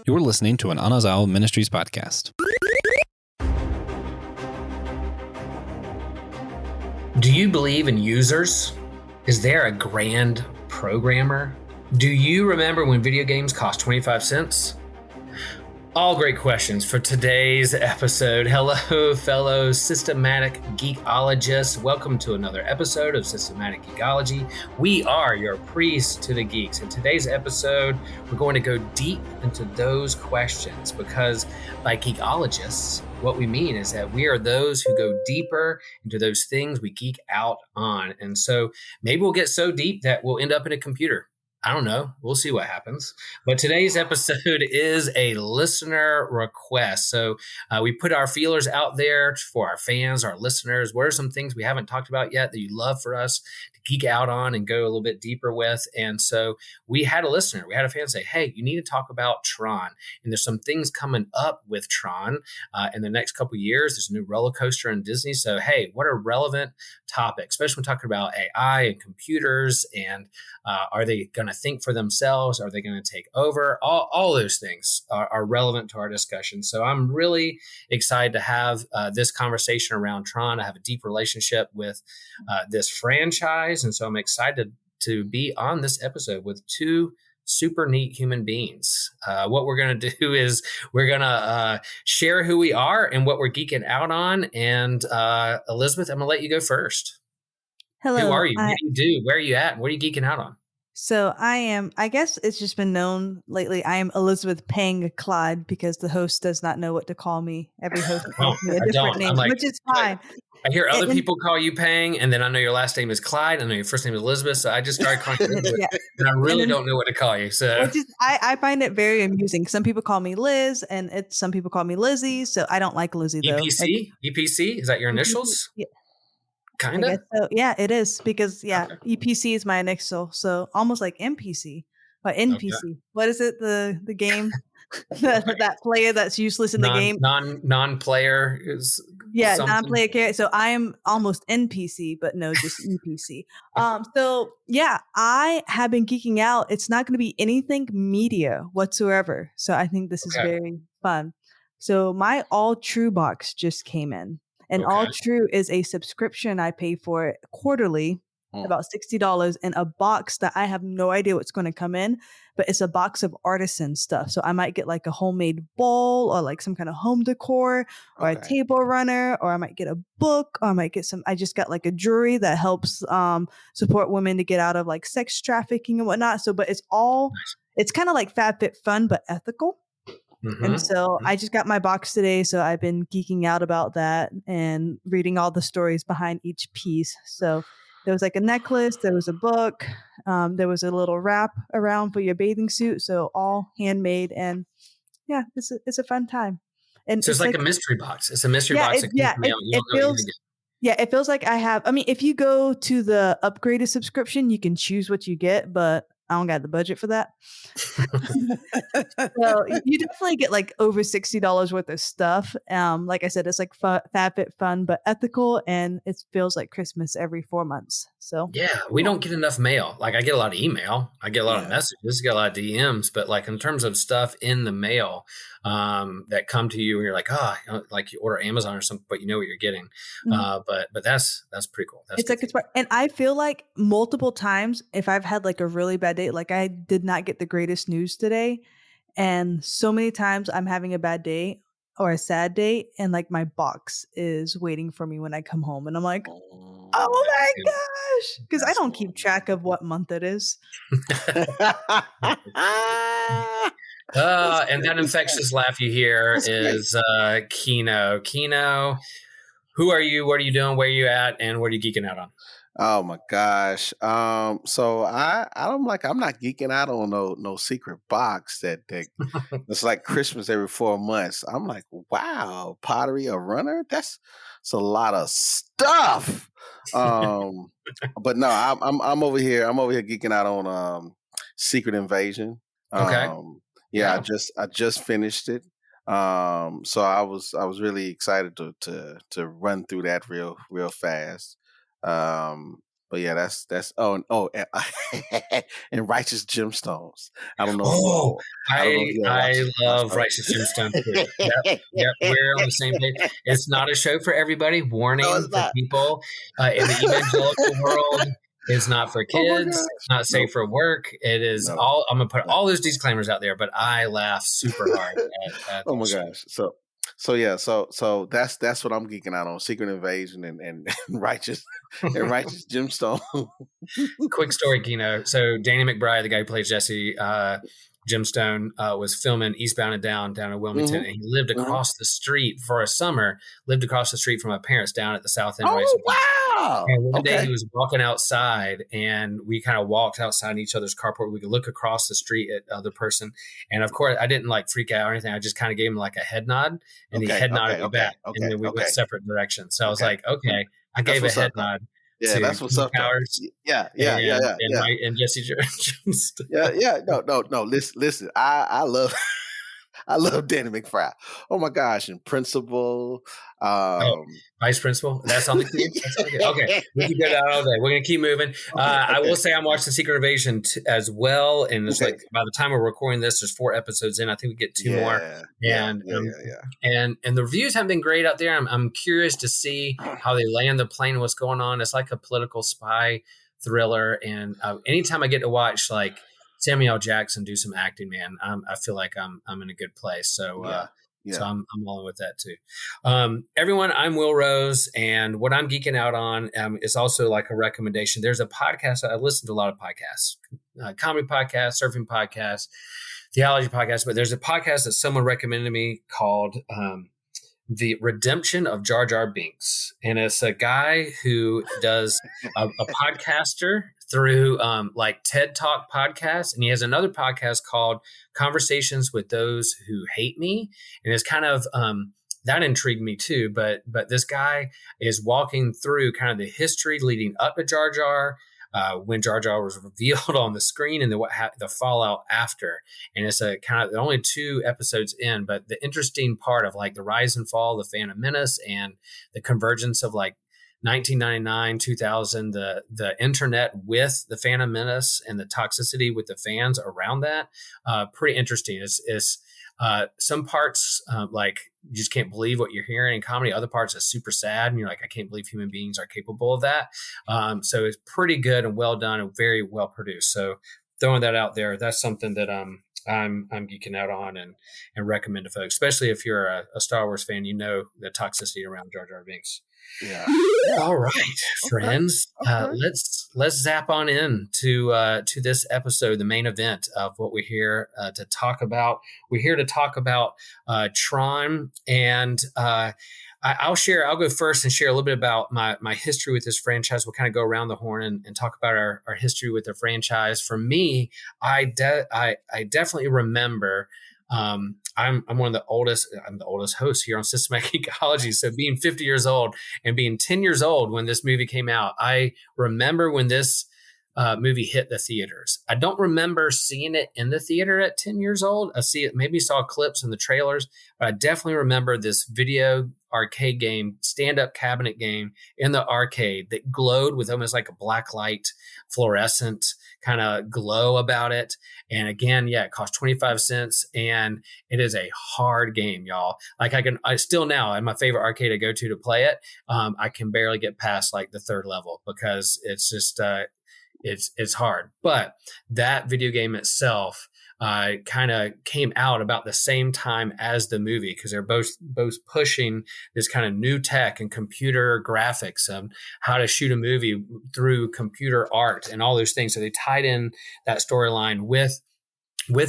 You're listening to an Anazao Ministries podcast. Do you believe in users? Is there a grand programmer? Do you remember when video games cost 25 cents? All great questions for today's episode. Hello, fellow systematic geekologists. Welcome to another episode of Systematic Geekology. We are your priests to the geeks. In today's episode, we're going to go deep into those questions because by geekologists, what we mean is that we are those who go deeper into those things we geek out on. And so maybe we'll get so deep that we'll end up in a computer. I don't know. We'll see what happens. But today's episode is a listener request. So we put our feelers out there for our fans, our listeners. What are some things we haven't talked about yet that you'd love for us to geek out on and go a little bit deeper with? And so we had a listener, we had a fan say, hey, you need to talk about Tron. And there's some things coming up with Tron in the next couple of years. There's a new roller coaster in Disney. So, hey, what are relevant topics, especially when talking about AI and computers and are they going to think for themselves? Are they going to take over? All those things are relevant to our discussion. So I'm really excited to have this conversation around Tron. I have a deep relationship with this franchise. And so I'm excited to be on this episode with two super neat human beings. What we're going to do is we're going to share who we are and what we're geeking out on. And Elizabeth, I'm going to let you go first. Hello. Who are you? What do you do? Where are you at? What are you geeking out on? So I guess it's just been known lately, I am Elizabeth Pang Clyde because the host does not know what to call me. Every host calls me a different name, which is fine. I hear other people call you Pang, and then I know your last name is Clyde, I know your first name is Elizabeth, so I just started calling you Elizabeth, and I really don't know what to call you. So I find it very amusing. Some people call me Liz, and some people call me Lizzie, so I don't like Lizzie, though. EPC? Is that your initials? Yeah. Kind of? So. Yeah, it is because EPC is my initial, so almost like NPC or NPC. Okay. What is it? The game that player that's useless in the game. Non-player is non-player character. So I am almost NPC, but no, just EPC. So yeah, I have been geeking out. It's not going to be anything media whatsoever. So I think this is very fun. So my All True box just came in. And All True is a subscription I pay for quarterly, about $60, in a box that I have no idea what's going to come in, but it's a box of artisan stuff. So I might get like a homemade bowl or like some kind of home decor or a table runner, or I might get a book, or I might get I just got like a jewelry that helps support women to get out of like sex trafficking and whatnot. So, but it's kind of like FabFitFun, but ethical. Mm-hmm. And so I just got my box today. So I've been geeking out about that and reading all the stories behind each piece. So there was like a necklace, there was a book, there was a little wrap around for your bathing suit. So all handmade, and yeah, it's a fun time. And so it's like a mystery box. It's a mystery box. It feels like I have. I mean, if you go to the upgraded subscription, you can choose what you get, but I don't got the budget for that. So you definitely get like over $60 worth of stuff. Like I said, it's like FabFitFun, but ethical, and it feels like Christmas every 4 months. So yeah, we don't get enough mail. Like I get a lot of email, I get a lot of messages, get a lot of DMs, but like in terms of stuff in the mail that come to you, and you're like, like you order Amazon or something, but you know what you're getting. Mm-hmm. But that's pretty cool. And I feel like multiple times, if I've had like a really bad day, like I did not get the greatest news today, and so many times I'm having a bad day or a sad day, and like my box is waiting for me when I come home, and I'm like, oh my gosh, because I don't keep track of what month it is. And that infectious laugh you hear is Kino. Kino, who are you? What are you doing? Where are you at? And what are you geeking out on? Oh my gosh. So I'm not geeking out on no secret box that it's like Christmas every 4 months. I'm like, wow, pottery, a runner? That's a lot of stuff. But no, I'm over here geeking out on Secret Invasion. I just finished it. So I was really excited to run through that real fast. But yeah, that's and righteous gemstones. I don't know if you Oh, all. I don't know if you all I watch love Righteous Gemstone too. Yep, yep, those. we're on the same page. It's not a show for everybody. No, Warning it's for not. people in the evangelical world. It's not for Oh my kids. It's gosh. not safe Nope. for work. It is No. all. I'm gonna put No. all those disclaimers out there, but I laugh super hard at Oh that my show. gosh. So yeah, so that's what I'm geeking out on. Secret Invasion and righteous gemstone. Quick story, Kino. So Danny McBride, the guy who plays Jesse Gemstone, was filming Eastbound and down in Wilmington, Hmm. and he lived Hmm. across the street for a summer. Lived across the street from my parents down at the South End, Rice Oh wow. and one day he Okay. was walking outside, and we kind of walked outside each other's carport. We could look across the street at the other person, and of course, I didn't like freak out or anything. I just kind of gave him like a head nod, and he Okay. head nodded Okay. me Okay. back, and Okay. then we went Okay. separate directions. So I was Okay. like, okay, I That's gave a what's up head though. nod Yeah, to that's what's Keith up though. Powers Yeah. Yeah. and Jesse Jones. Yeah. No. Listen. I love I love Danny McFry. Oh my gosh, and Principal. Oh, Vice Principal. That's on the queue. That's on the queue. Okay, we can go down all day. We're gonna keep moving. I will say I'm watching Secret Invasion as well, and it's Okay. like by the time we're recording this, there's 4 episodes in. I think we get 2 more, Yeah. and and the reviews haven't been great out there. I'm curious to see how they land the plane. What's going on? It's like a political spy thriller, and anytime I get to watch like Samuel L. Jackson do some acting, man, I feel like I'm in a good place. So. So I'm all in with that too. Everyone, I'm Will Rose, and what I'm geeking out on is also like a recommendation. There's a podcast. I listen to a lot of podcasts, comedy podcasts, surfing podcasts, theology podcasts, but there's a podcast that someone recommended to me called The Redemption of Jar Jar Binks. And it's a guy who does a podcaster through like TED Talk podcasts. And he has another podcast called Conversations with Those Who Hate Me. And it's kind of that intrigued me too. But this guy is walking through kind of the history leading up to Jar Jar, when Jar Jar was revealed on the screen, and the fallout after. And it's a kind of only 2 episodes in, but the interesting part of like the rise and fall of the Phantom Menace and the convergence of like 1999, 2000, the internet with the Phantom Menace and the toxicity with the fans around that. Pretty interesting. It's some parts like you just can't believe what you're hearing in comedy. Other parts are super sad, and you're like, I can't believe human beings are capable of that. So it's pretty good and well done and very well produced. So throwing that out there, that's something that I'm geeking out on and recommend to folks, especially if you're a Star Wars fan. You know the toxicity around Jar Jar Binks. Yeah. All right, friends. Okay. Let's zap on in to this episode, the main event of what we're here to talk about. We're here to talk about Tron, and I'll go first and share a little bit about my history with this franchise. We'll kind of go around the horn and talk about our history with the franchise. For me, I definitely remember. I'm one of the oldest. I'm the oldest host here on Systematic Ecology. So being 50 years old and being 10 years old when this movie came out, I remember when this movie hit the theaters. I don't remember seeing it in the theater at 10 years old. Maybe saw clips in the trailers, but I definitely remember this video arcade game, stand-up cabinet game in the arcade that glowed with almost like a black light, fluorescent kind of glow about it. And again, it cost 25 cents, and it is a hard game, y'all. Like I still now, in my favorite arcade I go to play it, I can barely get past like the 3rd level because it's just, it's hard. But that video game itself kind of came out about the same time as the movie, because they're both pushing this kind of new tech and computer graphics and how to shoot a movie through computer art and all those things. So they tied in that storyline with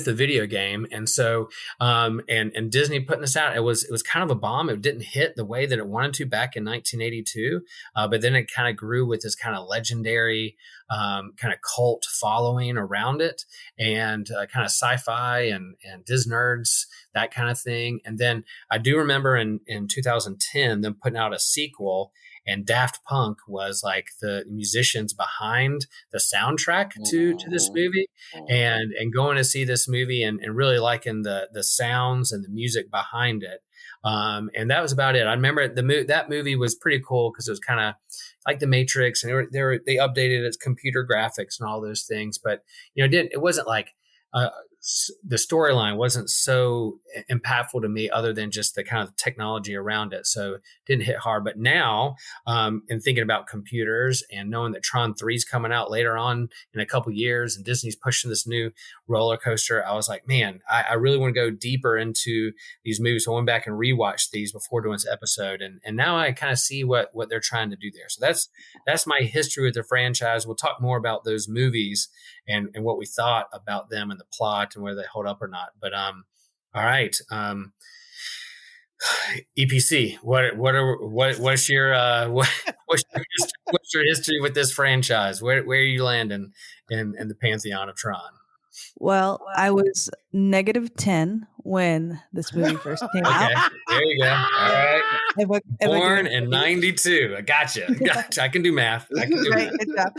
the video game. And so and Disney putting this out, it was kind of a bomb. It didn't hit the way that it wanted to back in 1982, but then it kind of grew with this kind of legendary kind of cult following around it, and kind of sci-fi and Disney nerds, that kind of thing. And then I do remember in 2010 them putting out a sequel, and Daft Punk was like the musicians behind the soundtrack to this movie, and going to see this movie and really liking the sounds and the music behind it. And that was about it. I remember that movie was pretty cool because it was kind of like the Matrix, and they updated its computer graphics and all those things. But it wasn't like the storyline wasn't so impactful to me, other than just the kind of technology around it. So it didn't hit hard. But now, in thinking about computers and knowing that Tron 3 is coming out later on in a couple years, and Disney's pushing this new roller coaster, I was like, man, I really want to go deeper into these movies. So I went back and rewatched these before doing this episode, and now I kind of see what they're trying to do there. So that's my history with the franchise. We'll talk more about those movies and what we thought about them and the plot and whether they hold up or not. But all right, EPC, what's your history with this franchise? Where are you landing in the pantheon of Tron? Well, I was -10 when this movie first came out. Okay, there you go. All right. Born in 92. I gotcha. I can do math. Right, good job.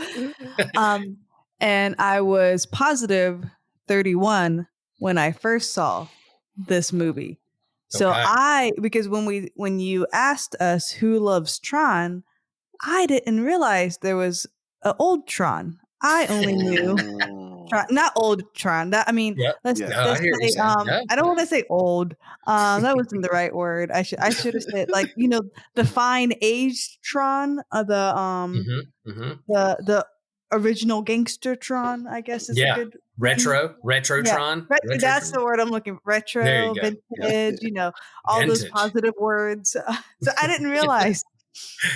And I was positive 31 when I first saw this movie. So because when you asked us who loves Tron, I didn't realize there was an old Tron. I only knew Tron, not old Tron. Let's say, I don't want to say old. That wasn't the right word. I should have said the fine aged Tron, the original gangster Tron, I guess is a good Retrotron. That's the word I'm looking for. Retro, vintage, all those positive words. So I didn't realize.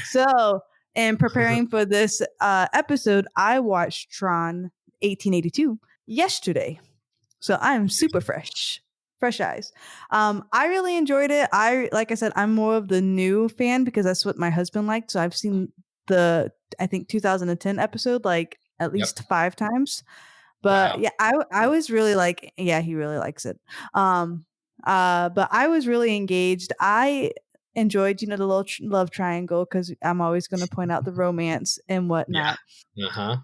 So in preparing for this episode, I watched Tron 1882 yesterday. So I'm super fresh eyes. I really enjoyed it. Like I said, I'm more of the new fan because that's what my husband liked. So I've seen I think 2010 episode like at least 5 times. But I was really like, he really likes it. But I was really engaged. I enjoyed, the little love triangle because I'm always going to point out the romance and whatnot.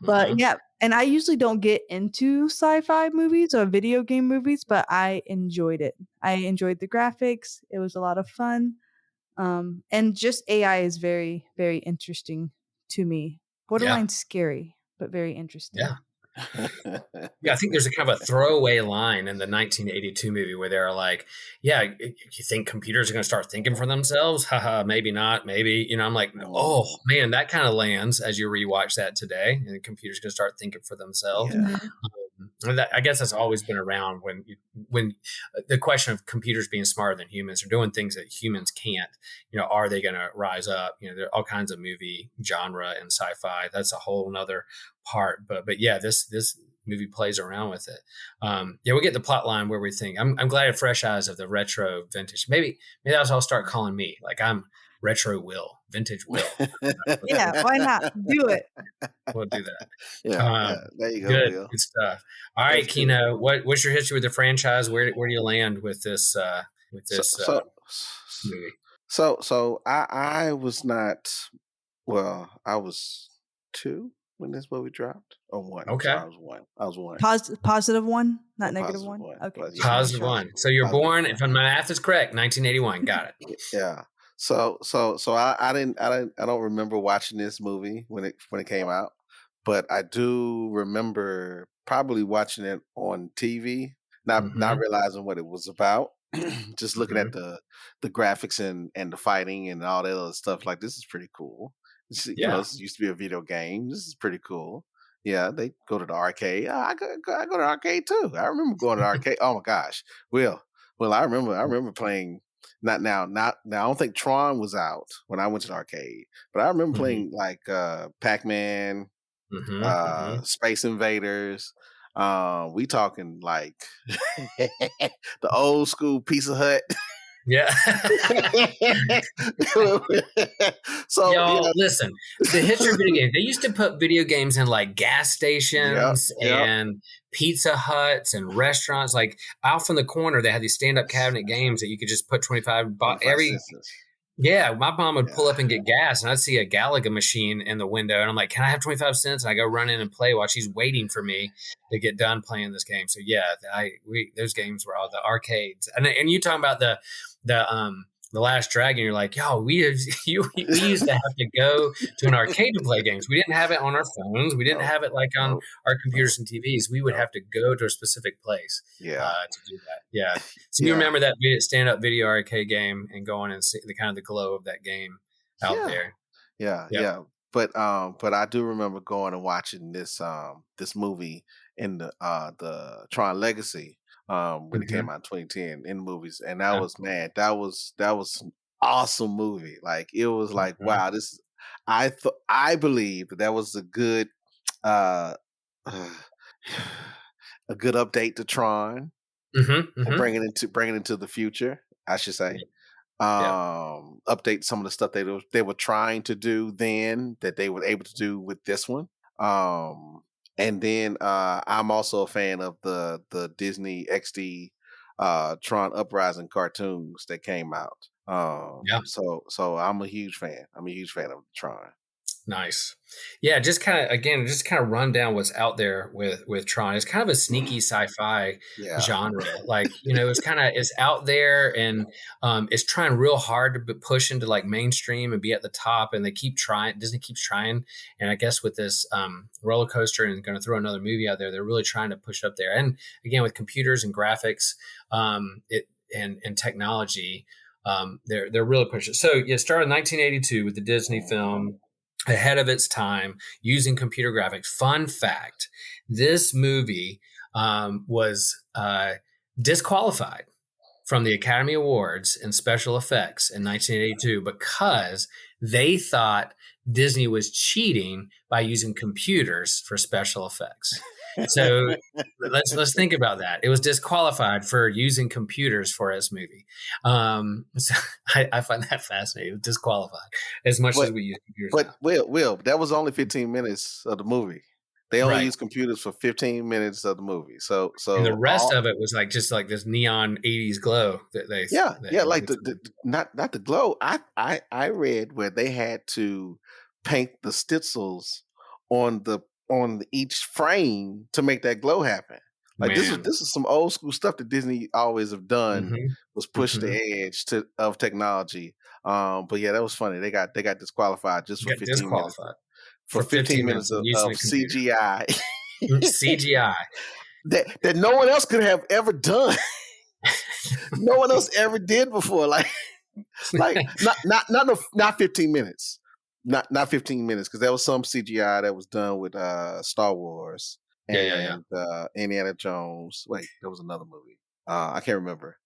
But and I usually don't get into sci-fi movies or video game movies, but I enjoyed it. I enjoyed the graphics. It was a lot of fun. And just AI is very, very interesting to me. Borderline scary, but very interesting. Yeah. I think there's a kind of a throwaway line in the 1982 movie where they're like, you think computers are going to start thinking for themselves? Haha, maybe not. Maybe, I'm like, oh man, that kind of lands as you rewatch that today, and the computer's going to start thinking for themselves. Yeah. I guess that's always been around when the question of computers being smarter than humans or doing things that humans can't, are they going to rise up? There are all kinds of movie genre and sci-fi. That's a whole nother part. But this movie plays around with it. We'll get the plot line where we think. I'm glad of fresh eyes of the retro vintage. Maybe that's what I'll start calling me. Like I'm retro Will, vintage Will. Why not do it? We'll do that. There you go. Good, Will. good stuff. All right, Kino, what's your history with the franchise? Where do you land with this movie? So I was not. Well, I was 2 when this movie dropped. Or 1. Okay, I was 1. I was 1. Positive 1, not negative positive 1. 1. Okay, positive 1. So you're born, if my math is correct, 1981. Got it. Yeah. So I don't remember watching this movie when it came out, but I do remember probably watching it on TV, not realizing what it was about, just looking at the graphics and the fighting and all that other stuff. Like, this is pretty cool. This used to be a video game. This is pretty cool. Yeah, they go to the arcade. I go to the arcade too. I remember going to the arcade. Oh my gosh, Well, I remember playing. Not now. I don't think Tron was out when I went to the arcade, but I remember playing like Pac-Man, Space Invaders. We talking like the old school Pizza Hut. Yeah. So listen, the history of video games. They used to put video games in like gas stations and Pizza Huts and restaurants. Like out from the corner, they had these stand-up cabinet games that you could just put 25 every. Yeah, my mom would pull up and get gas, and I'd see a Galaga machine in the window, and I'm like, "Can I have 25 cents?" And I go run in and play while she's waiting for me to get done playing this game. So those games were all the arcades, and you talking about the The Last Dragon, you're like, yo, we used to have to go to an arcade to play games. We didn't have it on our phones. We didn't No, have it like on no, our no, computers and TVs. We would no. have to go to a specific place Yeah, to do that. Yeah. So you yeah, remember that stand-up video arcade game and going and see the kind of the glow of that game out yeah, there. yeah, Yep. yeah. But I do remember going and watching this movie in the Tron Legacy when it came Mhm. out in 2010 in movies, and that Yeah. was, man, that was an awesome movie. Like, it was like, Mhm. wow, this is, I believe that was a good uh a good update to Tron, Mhm. and Mhm. bringing into the future, I should say. Yep. Yep. Update some of the stuff they were trying to do then that they were able to do with this one. Um, and then I'm also a fan of the Disney XD Tron Uprising cartoons that came out. Yeah. So I'm a huge fan. I'm a huge fan of Tron. Nice. Yeah, just kind of run down what's out there with Tron. It's kind of a sneaky sci-fi Yeah. genre. Like, it's out there, and it's trying real hard to push into like mainstream and be at the top, and they keep trying. Disney keeps trying. And I guess with this roller coaster and going to throw another movie out there, they're really trying to push up there. And again, with computers and graphics, it and technology, they're really pushing. So it started in 1982 with the Disney film, ahead of its time, using computer graphics. Fun fact: this movie was disqualified from the Academy Awards in special effects in 1982 because they thought Disney was cheating by using computers for special effects. So let's think about that. It was disqualified for using computers for its movie. So I find that fascinating. Disqualified as much But as we use computers but now. Will, that was only 15 minutes of the movie. They only Right. used computers for 15 minutes of the movie. So And the so rest all of it was like just like this neon 80s glow that Yeah, yeah, like they threw. not the glow. I read where they had to paint the stencils on each frame to make that glow happen. Like, Man. this is some old school stuff that Disney always have done, Hmm. was push the Hmm. edge of technology. But yeah, that was funny. They got disqualified just for Got 15 minutes disqualified for for 15 15 minutes minutes of using of a computer. CGI CGI. that no one else could have ever done. No one else ever did before. Like, not 15 minutes. Not 15 minutes, because there was some CGI that was done with Star Wars Yeah. and Indiana Jones. Wait, there was another movie. I can't remember.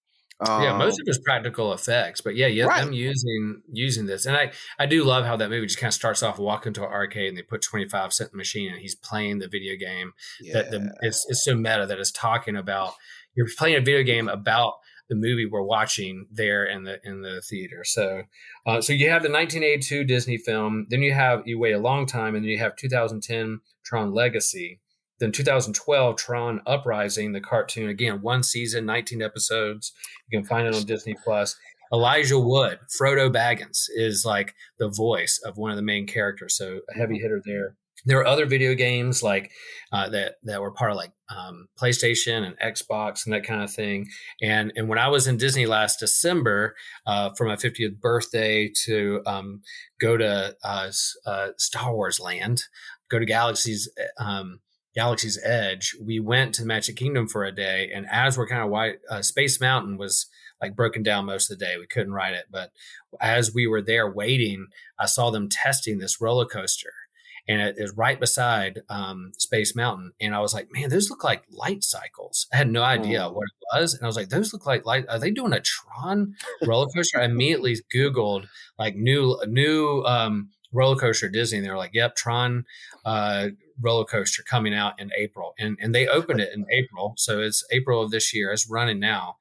Yeah, most Um, of it's practical effects, but yeah, right. them using this, and I do love how that movie just kind of starts off walking to an arcade and they put 25 cent in the machine and he's playing the video game. That Yeah. it's so meta that it's talking about, you're playing a video game about the movie we're watching there in the theater. So you have the 1982 Disney film, then you wait a long time, and then you have 2010 Tron Legacy. Then 2012, Tron Uprising, the cartoon, again, one season, 19 episodes. You can find it on Disney Plus. Elijah Wood, Frodo Baggins, is like the voice of one of the main characters. So a heavy Mhm. hitter there. There are other video games like that were part of like PlayStation and Xbox and that kind of thing. And when I was in Disney last December for my 50th birthday to go to Star Wars Land, go to Galaxy's Edge, we went to Magic Kingdom for a day, and as we're kind of Space Mountain was like broken down most of the day. We couldn't ride it, but as we were there waiting, I saw them testing this roller coaster, and it is right beside Space Mountain. And I was like, man, those look like light cycles. I had no idea Mm. what it was, and I was like, those look like light. Are they doing a Tron roller coaster? I immediately Googled like new roller coaster at Disney, and they were like, yep, Tron roller coaster coming out in April, and they opened it in April, so it's April of this year. It's running now.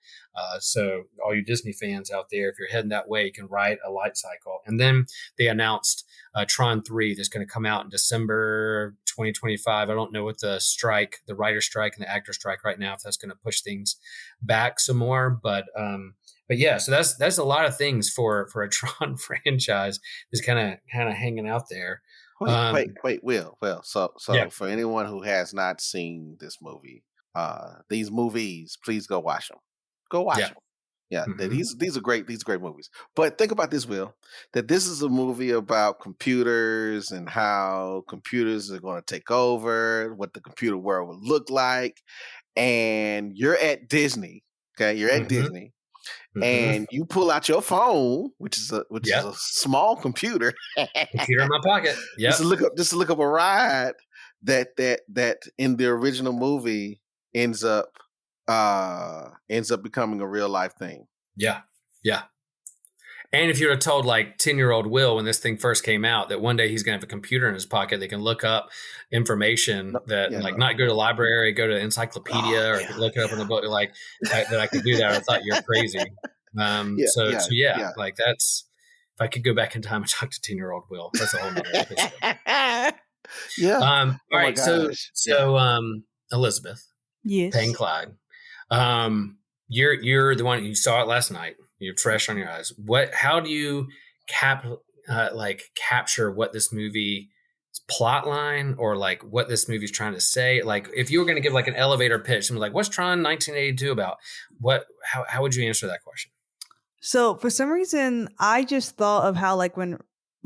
So all you Disney fans out there, if you're heading that way, you can ride a light cycle. And then they announced Tron 3 that's going to come out in December 2025. I don't know what the writer strike and the actor strike right now, if that's going to push things back some more. But yeah, so that's a lot of things for a Tron franchise that's kind of hanging out there. Um, Will. Well, yeah, so for anyone who has not seen this movie, these movies, please go watch them. Go watch yeah. them. Yeah, that Mm-hmm. these are great movies. But think about this, Will, that this is a movie about computers and how computers are going to take over, what the computer world will look like. And you're at Disney, okay? You're at Mm-hmm. Disney, Mm-hmm. and you pull out your phone, which is Yep. a small computer, Computer in my pocket. just Yep. to look up a ride that in the original movie ends up becoming a real life thing. Yeah. Yeah. And if you would have told like 10-year-old Will when this thing first came out that one day he's going to have a computer in his pocket that can look up information that like not go to the library, go to encyclopedia or look it up in the book, like that I could do that. I thought you're crazy. So yeah, like that's, if I could go back in time and talk to 10-year-old Will, that's a whole nother episode. Yeah. All Oh my right. So, gosh. Elizabeth, Yes. Payne Clyde, you're the one, you saw it last night. You're fresh on your eyes. How do you capture what this movie plot line or like what this movie's trying to say? Like if you were going to give like an elevator pitch and like, what's Tron 1982 about? How would you answer that question? So for some reason, I just thought of how like when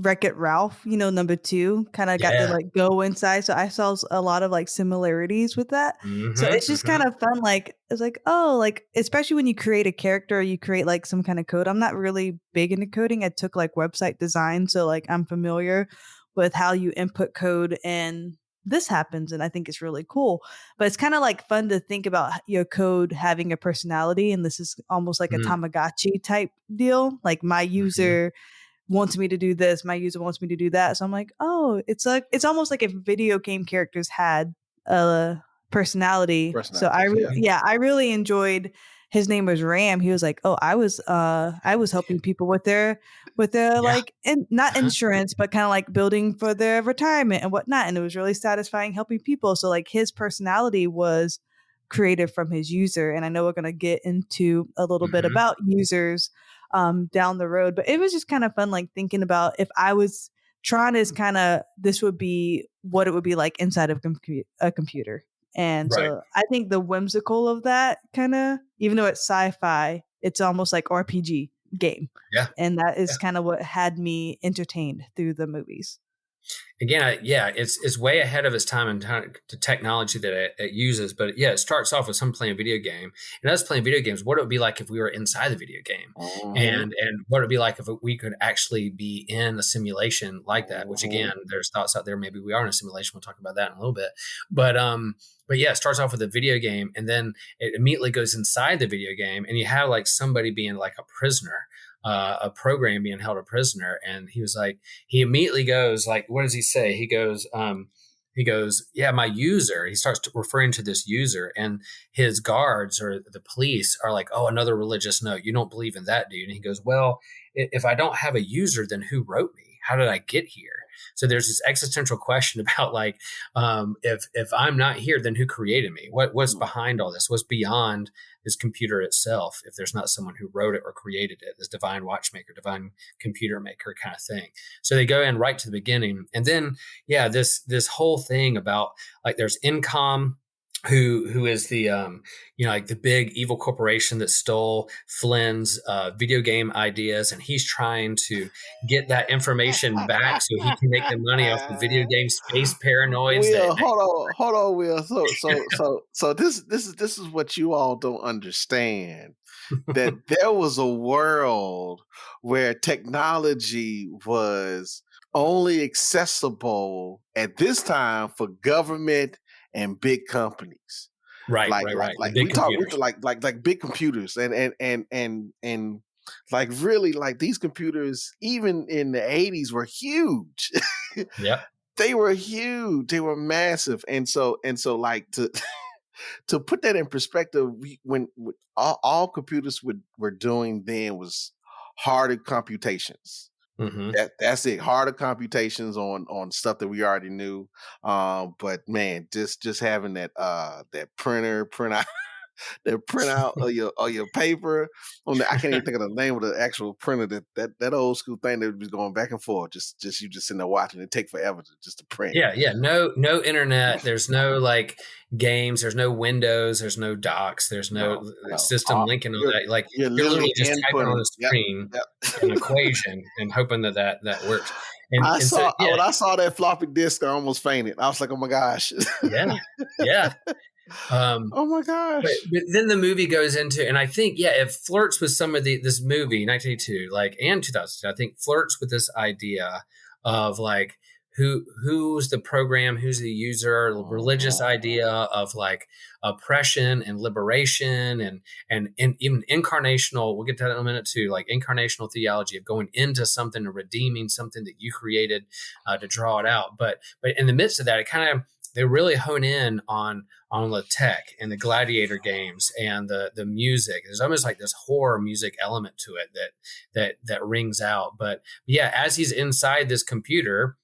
Wreck-It Ralph, number 2, kind of got to like go inside. So I saw a lot of like similarities with that. So it's just kind of fun. Like it's like, oh, like especially when you create a character, or you create like some kind of code. I'm not really big into coding. I took like website design, so like I'm familiar with how you input code and this happens, and I think it's really cool. But it's kind of like fun to think about your code having a personality, and this is almost like a Tamagotchi type deal. Like my user wants me to do this, my user wants me to do that. So I'm like, oh, it's almost like if video game characters had a personality. So I really enjoyed. His name was Ram. He was like, oh, I was helping people with their like not insurance, but kind of like building for their retirement and whatnot. And it was really satisfying helping people. So like his personality was created from his user. And I know we're gonna get into a little bit about users down the road, but it was just kind of fun, like thinking about if I was Tron is kind of, this would be what it would be like inside of a computer. And so I think the whimsical of that kind of, even though it's sci-fi, it's almost like RPG game. Yeah. And that is kind of what had me entertained through the movies. Again, it's way ahead of its time in the technology that it uses. But yeah, it starts off with someone playing a video game, and us playing video games. What it would be like if we were inside the video game, and what it would be like if we could actually be in a simulation like that. Which again, there's thoughts out there. Maybe we are in a simulation. We'll talk about that in a little bit. But yeah, it starts off with a video game, and then it immediately goes inside the video game, and you have like somebody being like a prisoner. A program being held a prisoner, and he immediately goes like, what does he say? He goes, yeah, my user. He starts referring to this user, and his guards or the police are like, oh, another religious note. You don't believe in that, dude? And he goes, well, if I don't have a user, then who wrote me? How did I get here? So there's this existential question about like, if I'm not here, then who created me? What's behind all this? What's beyond this computer itself? If there's not someone who wrote it or created it, this divine watchmaker, divine computer maker kind of thing. So they go in right to the beginning, and then this whole thing about like there's Incom, who is the like the big evil corporation that stole Flynn's video game ideas, and he's trying to get that information back so he can make the money off the video game space paranoids. Will, hold on, Will. So this is what you all don't understand. That there was a world where technology was only accessible at this time for government and big companies, right? Like we talk like big computers, and like really like these computers, even in the 80s, were huge. Yeah, they were huge. They were massive, and so like to to put that in perspective, when all computers were doing then was harder computations. That's it. Harder computations on stuff that we already knew. But man, just having that that print out the printout of your paper. I can't even think of the name of the actual printer. That old school thing that was going back and forth. Just you just sitting there watching it take forever to print. Yeah. No internet. There's no like games. There's no Windows. There's no docs. There's no system linking on that. Like you're literally just typing on the screen an equation and hoping that works. When I saw that floppy disk, I almost fainted. I was like, oh my gosh. Yeah. Oh my gosh. But then the movie goes into, and I think, it flirts with some of this movie, 1982, and 2000. I think flirts with this idea of like, who's the program, who's the user, religious idea of like oppression and liberation and even incarnational. We'll get to that in a minute too, like incarnational theology of going into something and redeeming something that you created to draw it out. But in the midst of that, they really hone in on the tech and the gladiator games and the music. There's almost like this horror music element to it that rings out. But yeah, as he's inside this computer,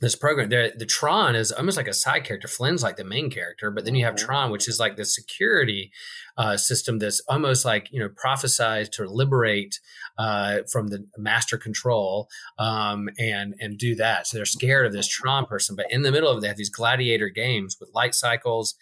this program, the Tron is almost like a side character. Flynn's like the main character, but then you have Tron, which is like the security system that's almost like, prophesied to liberate from the master control and do that. So they're scared of this Tron person, but in the middle of it, they have these gladiator games with light cycles,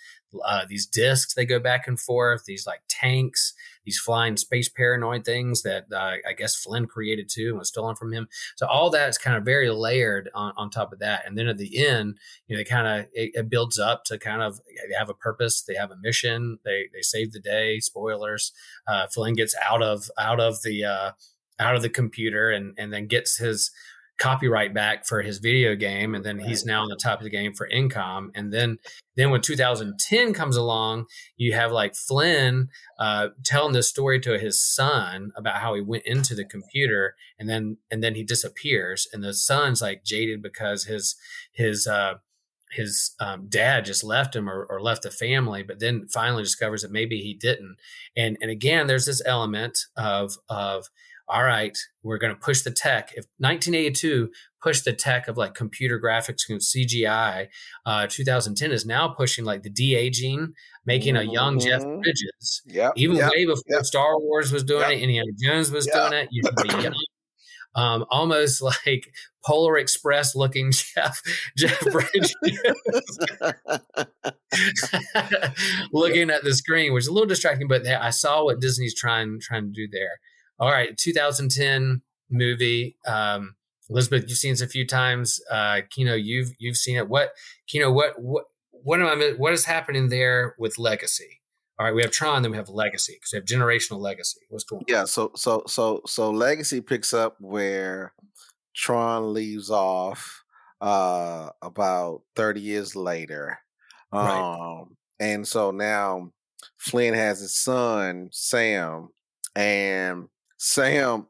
these discs, they go back and forth, these like tanks, these flying space paranoid things that I guess Flynn created too and was stolen from him. So all that is kind of very layered on top of that. And then at the end, they it builds up to kind of, they have a purpose, they have a mission, they save the day. Spoilers. Flynn gets out of the computer and then gets his copyright back for his video game, and then he's now on the top of the game for income. And then when 2010 comes along, you have like Flynn telling this story to his son about how he went into the computer, and then he disappears, and the son's like jaded because his dad just left him or left the family, but then finally discovers that maybe he didn't. And again, there's this element of all right, we're going to push the tech. If 1982 pushed the tech of like computer graphics and CGI, 2010 is now pushing like the de-aging, making a young Jeff Bridges. Way before Star Wars was doing it, Indiana Jones was doing it. You have a young, almost like Polar Express looking Jeff Bridges looking at the screen, which is a little distracting, but I saw what Disney's trying to do there. All right, 2010 movie. Elizabeth, you've seen this a few times. Kino, you've seen it. What is happening there with legacy? All right, we have Tron, then we have legacy because we have generational legacy. What's going on? Yeah, so legacy picks up where Tron leaves off about 30 years later. Right. And so now Flynn has his son, Sam, and Sam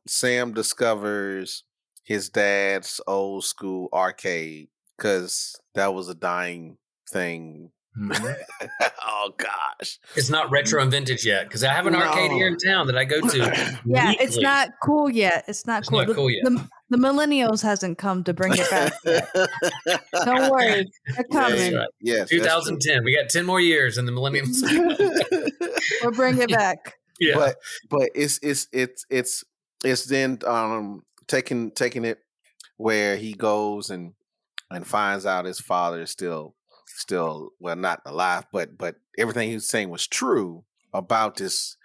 discovers his dad's old school arcade because that was a dying thing. Mm-hmm. Oh gosh, it's not retro and vintage yet because I have an arcade here in town that I go to. Yeah, weekly. It's not cool yet. It's not cool yet. The millennials hasn't come to bring it back yet. Don't worry, they're coming. Right. Yes, 2010. We got 10 more years, and the millennials. We'll bring it back. Yeah, but it's then taking it where he goes and finds out his father is still well, not alive, but everything he was saying was true about this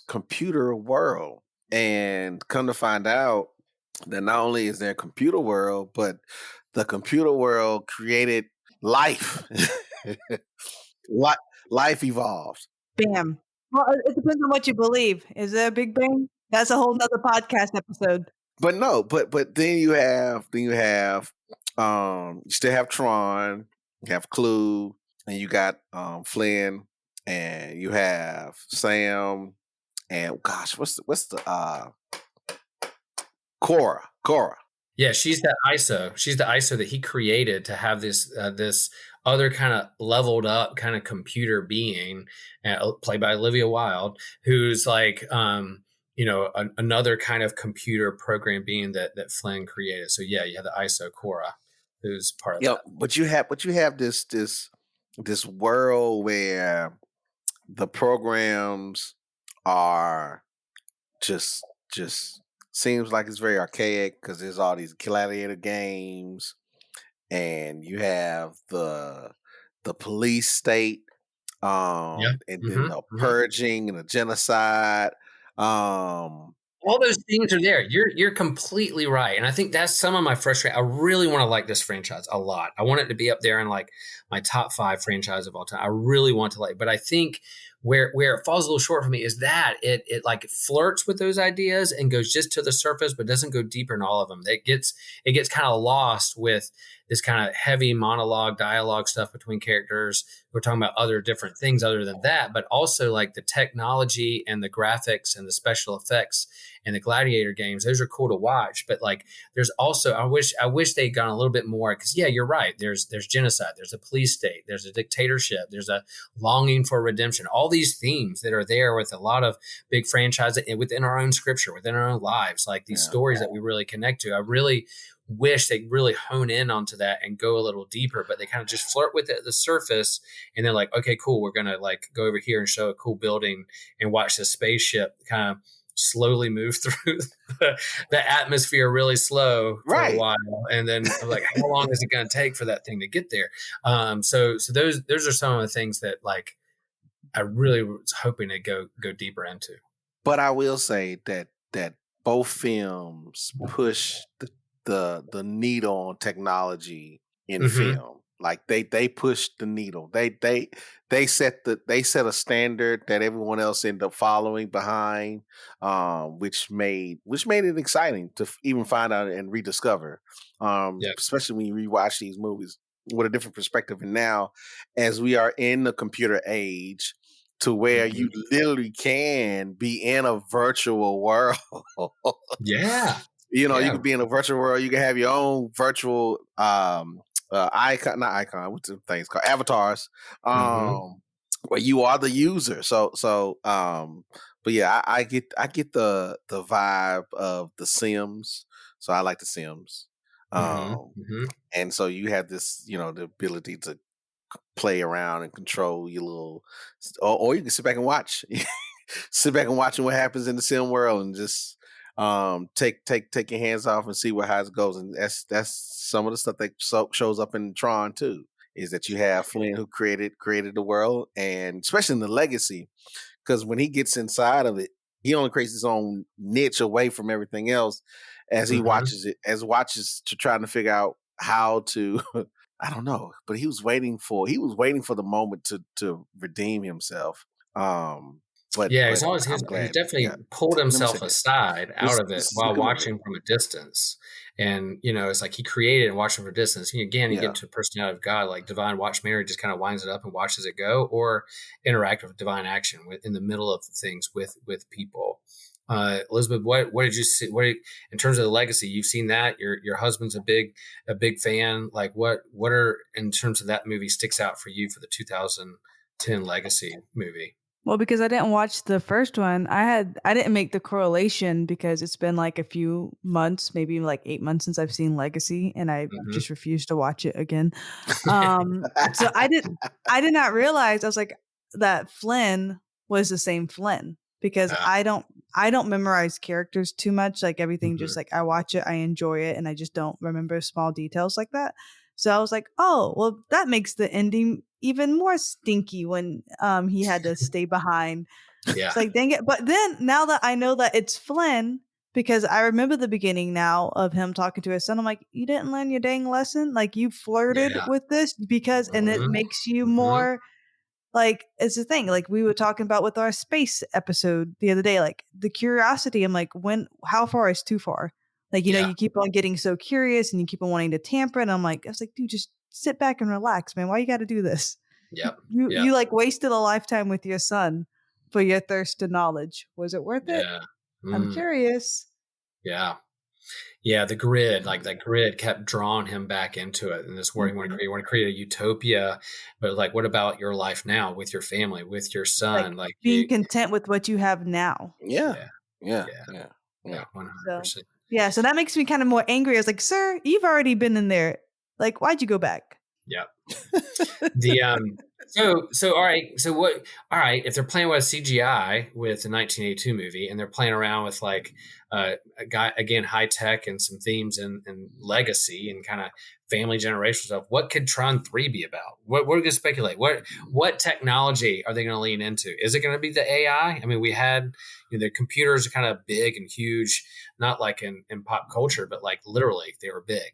computer world. And come to find out that not only is there a computer world, but the computer world created life. Life evolved. Bam. Well, it depends on what you believe. Is there a Big Bang? That's a whole nother podcast episode. But no, but then you still have Tron, you have Clue, and you got Flynn, and you have Sam, and gosh, what's the Cora. Yeah, she's the ISO. She's the ISO that he created to have this other kind of leveled up kind of computer being, played by Olivia Wilde, who's like another kind of computer program being that Flynn created. So yeah, you have the ISO Cora, who's part of that. But you have this world where the programs are just seems like it's very archaic because there's all these gladiator games, and you have the police state, Yeah. and then Mhm, the mhm. purging and the genocide. All those things are there. You're completely right, and I think that's some of my frustration. I really want to like this franchise a lot. I want it to be up there in like my top 5 franchise of all time. I really want to like, but I think where it falls a little short for me is that it like flirts with those ideas and goes just to the surface, but doesn't go deeper in all of them. It gets kind of lost with this kind of heavy monologue, dialogue stuff between characters. We're talking about other different things other than that, but also like the technology and the graphics and the special effects and the gladiator games. Those are cool to watch, but like there's also I wish they'd gone a little bit more, because yeah, you're right. There's genocide, there's a police state, there's a dictatorship, there's a longing for redemption. All these themes that are there with a lot of big franchises within our own scripture, within our own lives, like these stories that we really connect to. I really wish they really hone in onto that and go a little deeper, but they kind of just flirt with it at the surface, and they're like, okay, cool, we're gonna like go over here and show a cool building and watch the spaceship kind of slowly move through the atmosphere really slow for a while, and then I'm like, how long is it going to take for that thing to get there? So those are some of the things that like I really was hoping to go deeper into. But I will say that both films push the needle on technology in film. Like they pushed the needle. They set a standard that everyone else ended up following behind, which made it exciting to even find out and rediscover. Especially when you rewatch these movies with a different perspective. And now, as we are in the computer age, to where you literally can be in a virtual world. Yeah. You could be in a virtual world. You can have your own virtual icon, not icon, what's the things called? Avatars. Where you are the user. But yeah, I get the vibe of the Sims. So I like the Sims. And so you have this, the ability to play around and control your little, or you can sit back and watch. Sit back and watch what happens in the sim world, and just take your hands off and see how it goes. And that's some of the stuff that shows up in Tron too. Is that you have Flynn who created the world, and especially in the legacy, because when he gets inside of it, he only creates his own niche away from everything else as he watches to try to figure out how to. I don't know, but he was waiting for the moment to redeem himself. But he's glad. Definitely pulled himself this. aside out of it This is a while good movie. watching from a distance. And, it's like he created and watched from a distance. Again, you get to personality of God, like Divine Watch Mary just kind of winds it up and watches it go, or interact with divine action in the middle of things with people. Elizabeth, what did you see? In terms of the legacy, you've seen that your husband's a big fan. Like what are, in terms of that movie, sticks out for you for the 2010 legacy movie? Well, because I didn't watch the first one, I didn't make the correlation because it's been like a few months, maybe like 8 months since I've seen Legacy, and I just refused to watch it again. So I did not realize, I was like, that Flynn was the same Flynn, because I don't memorize characters too much. Like everything, just like I watch it, I enjoy it, and I just don't remember small details like that. So I was like, oh, well, that makes the ending even more stinky when he had to stay behind. Yeah. It's like, dang it. But then now that I know that it's Flynn, because I remember the beginning now of him talking to his son, I'm like, you didn't learn your dang lesson? Like you flirted with this because, and it makes you more like, it's the thing, like we were talking about with our space episode the other day, like the curiosity. I'm like, how far is too far? Like, you keep on getting so curious and you keep on wanting to tamper. And I was like, dude, just sit back and relax, man. Why you got to do this? Yep. You like wasted a lifetime with your son for your thirst to knowledge. Was it worth it? I'm curious. Yeah. Yeah. The grid, like that grid kept drawing him back into it. And this word, you want to create a utopia, but like, what about your life now with your family, with your son? Like being content with what you have now. Yeah. 100%. So that makes me kind of more angry. I was like, sir, you've already been in there. Like, why'd you go back? Yeah. So all right. So what? All right. If they're playing with CGI with the 1982 movie, and they're playing around with like a guy again, high tech and some themes and legacy and kind of family generational stuff, what could Tron 3 be about? What are we going to speculate? What technology are they going to lean into? Is it going to be the AI? I mean, we had the computers are kind of big and huge, not like in pop culture, but like literally they were big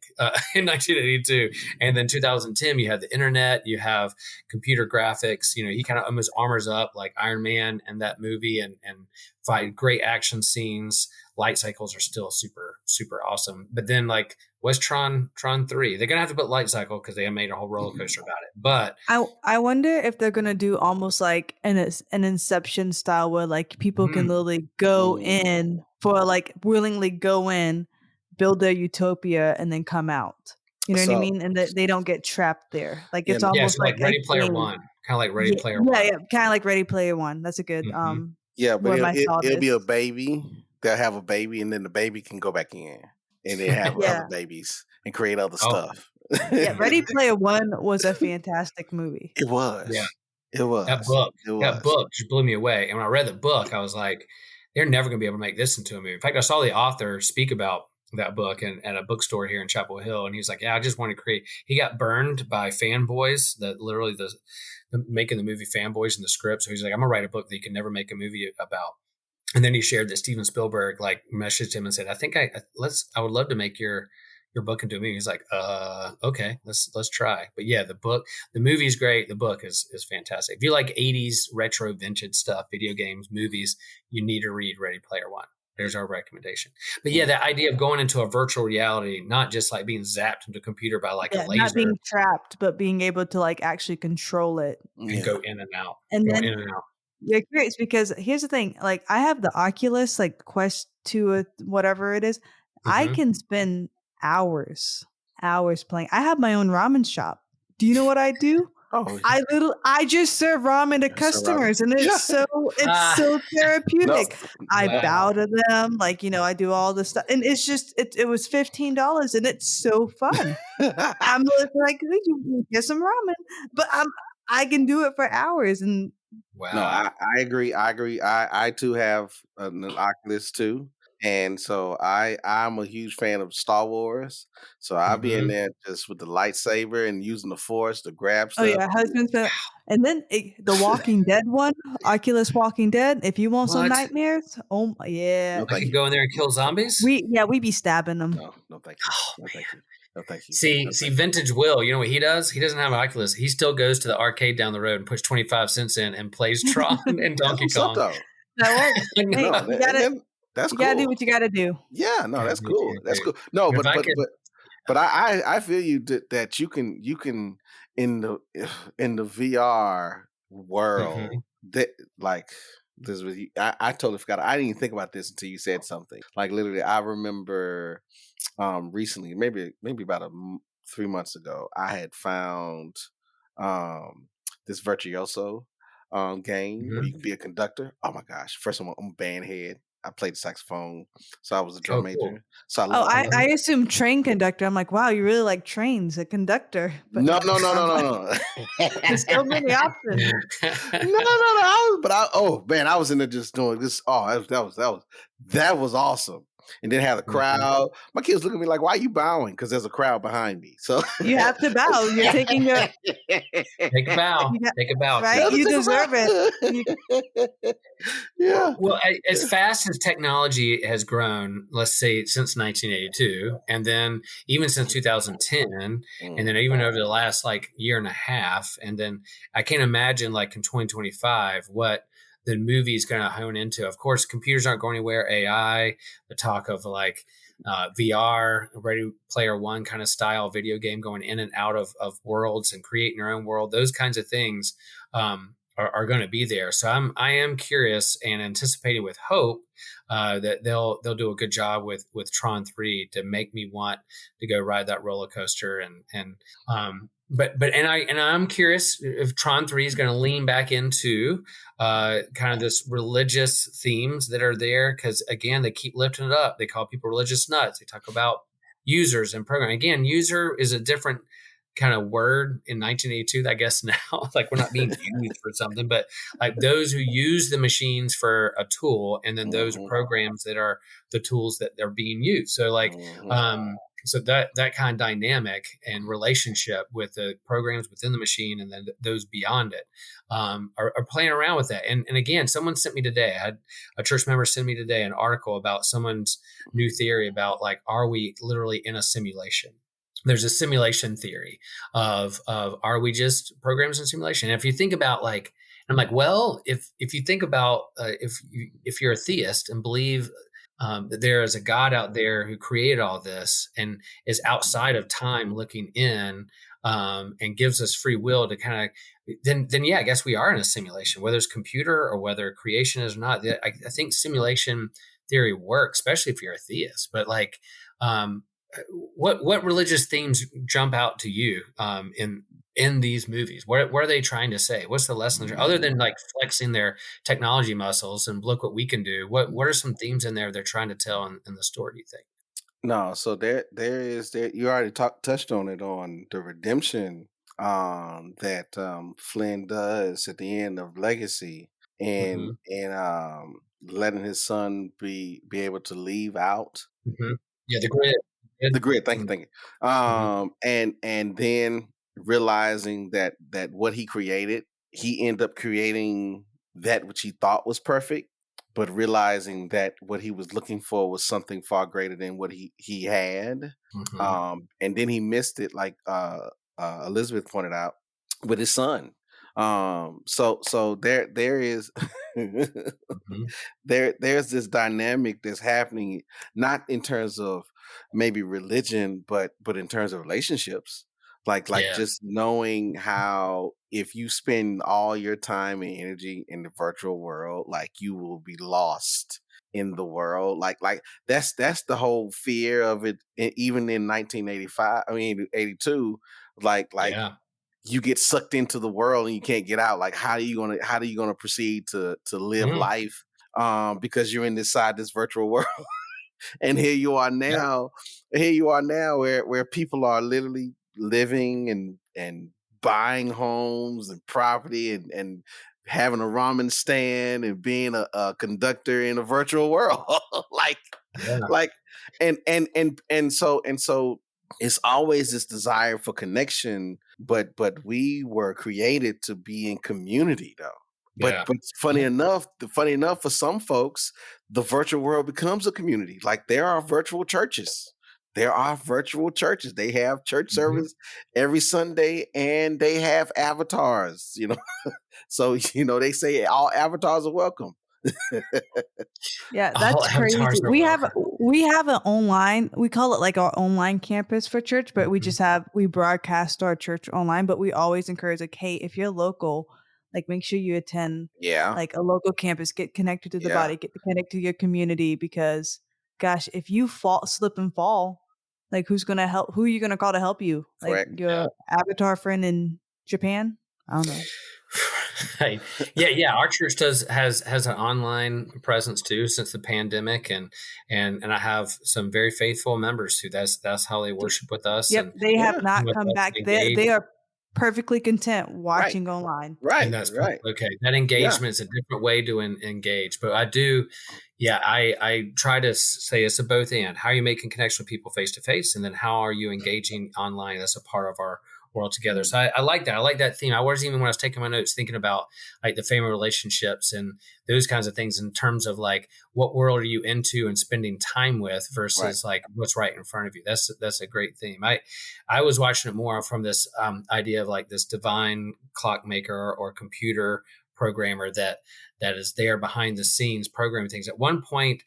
in 1982, and then 2010 you have the internet, you have computer graphics. He kind of almost armors up like Iron Man and that movie and fight great action scenes. Light cycles are still super, super awesome. But then like what's Tron 3? They're gonna have to put light cycle because they made a whole roller coaster about it. But I wonder if they're gonna do almost like an Inception style where like people can literally go in for like willingly go in, build their utopia, and then come out. You know what I mean? And that they don't get trapped there. Like it's almost so like Ready Player One, kind of like Ready Player One. Yeah, kind of like Ready Player One. That's a good Yeah, but where my thought it'll be is. a baby. They'll have a baby, and then the baby can go back in, and they have Yeah. other babies and create other Oh. stuff. Yeah, Ready Player One was a fantastic movie. It was. Yeah. It was. That book just blew me away. And when I read the book, I was like, they're never going to be able to make this into a movie. In fact, I saw the author speak about that book at a bookstore here in Chapel Hill. And he was like, yeah, I just want to create. He got burned by fanboys, that literally the making the movie fanboys in the script. So he's like, I'm going to write a book that you can never make a movie about. And then he shared that Steven Spielberg like messaged him and said, I think I would love to make your book into a movie. He's like, okay, let's try. But yeah, the movie is great. The book is fantastic. If you like 80s retro vintage stuff, video games, movies, you need to read Ready Player One. There's our recommendation. But yeah, that idea of going into a virtual reality, not just like being zapped into a computer by like a laser. Not being trapped, but being able to like actually control it. And go in and out. And go then in and out. you're curious because here's the thing, like I have the Oculus, like Quest 2, whatever it is. I can spend hours playing. I have my own ramen shop. Do you know what I do? I just serve ramen to customers, and it's so therapeutic. I bow to them, like I do all this stuff, and it's just it was $15, and it's so fun. I'm like, could you get some ramen? But I can do it for hours, and wow. No, I agree. I too have an Oculus too. And so I'm a huge fan of Star Wars. So I'll be in there just with the lightsaber and using the Force to grab stuff. Oh yeah, husband's and then the Walking Dead one, Oculus Walking Dead. If you want some nightmares, oh yeah, I can go in there and kill zombies. We be stabbing them. No, thank you. No, thank you. No, thank you. See, Vintage Will, you know what he does? He doesn't have an Oculus. He still goes to the arcade down the road and puts 25 cents in and plays Tron and Donkey Kong. That works. That's you cool. gotta do what you gotta do. Yeah, no, that's cool. That's cool. No, but I feel you that you can in the VR world that like this was I totally forgot. I didn't even think about this until you said something. Like literally, I remember recently, maybe about 3 months ago, I had found this Virtuoso game where you can be a conductor. Oh my gosh! First, I'm a band head. I played the saxophone, so I was a drum major. Cool. So I assume train conductor. I'm like, wow, you really like trains, a conducter. But no. There's so many options. No. But I was in there just doing this. Oh, that was awesome. And then have the crowd. My kids look at me like, "Why are you bowing?" Because there's a crowd behind me. So you have to bow. You're taking your take a bow. Take a bow. Right? You deserve it. Yeah. Well, as fast as technology has grown, let's say since 1982, and then even since 2010, and then even over the last like year and a half, and then I can't imagine like in 2025 what the movie is going to hone into. Of course, computers aren't going anywhere. AI, the talk of like VR, Ready Player One kind of style video game going in and out of worlds and creating your own world. Those kinds of things are going to be there. So I am curious and anticipating with hope that they'll do a good job with Tron 3 to make me want to go ride that roller coaster But I'm curious if Tron 3 is going to lean back into kind of this religious themes that are there, because again they keep lifting it up. They call people religious nuts. They talk about users and programming. Again, user is a different kind of word in 1982, I guess now, like we're not being used for something, but like those who use the machines for a tool, and then those programs that are the tools that they're being used. So like, so that kind of dynamic and relationship with the programs within the machine and then those beyond it are playing around with that. And again, someone sent me today, I had a church member send me today an article about someone's new theory about like, are we literally in a simulation? There's a simulation theory of are we just programs in simulation? And if you think about like, I'm like, well, if you think about if you're a theist and believe that there is a God out there who created all this and is outside of time looking in and gives us free will to kind of, then yeah, I guess we are in a simulation, whether it's computer or whether creation is or not. I think simulation theory works, especially if you're a theist. But like, what religious themes jump out to you in these movies? What are they trying to say? What's the lesson other than like flexing their technology muscles and look what we can do? What are some themes in there they're trying to tell in the story, do you think? No, so there is you already touched on it, on the redemption that Flynn does at the end of Legacy, and letting his son be able to leave out Yeah, the grid. the grid. Thank you. And then realizing that what he created, he ended up creating that which he thought was perfect, but realizing that what he was looking for was something far greater than what he had. And then he missed it, like Elizabeth pointed out, with his son. So there is there's this dynamic that's happening, not in terms of maybe religion, but in terms of relationships. Like just knowing how if you spend all your time and energy in the virtual world, like you will be lost in the world. Like that's the whole fear of it. Even in 1985, I mean 82, like you get sucked into the world and you can't get out. Like how are you gonna proceed to live life because you're inside this virtual world? And here you are now where people are literally living and buying homes and property and having a ramen stand and being a conductor in a virtual world. And so it's always this desire for connection, but we were created to be in community though. But funny enough, for some folks, the virtual world becomes a community. Like there are virtual churches. They have church service every Sunday, and they have avatars. So they say all avatars are welcome. Yeah, that's crazy. We have an online, we call it like our online campus for church, but we broadcast our church online, but we always encourage like, hey, if you're local, like make sure you attend like a local campus, get connected to the body, get connected to your community, because gosh, if you slip and fall, like who are you going to call to help you? Like your avatar friend in Japan? I don't know. Right. Yeah. Our church has an online presence too since the pandemic, and I have some very faithful members who that's how they worship with us. Yep, and they have not come back. They are perfectly content watching online. Right. And that's okay. That engagement is a different way to engage, but I do. Yeah, I try to say it's a both and. How are you making connection with people face to face, and then how are you engaging online? That's a part of our world together. So I like that. I like that theme. I wasn't even, when I was taking my notes, thinking about like the family relationships and those kinds of things in terms of like what world are you into and spending time with versus like what's right in front of you. That's a great theme. I was watching it more from this idea of like this divine clockmaker or computer programmer that is there behind the scenes programming things. At one point,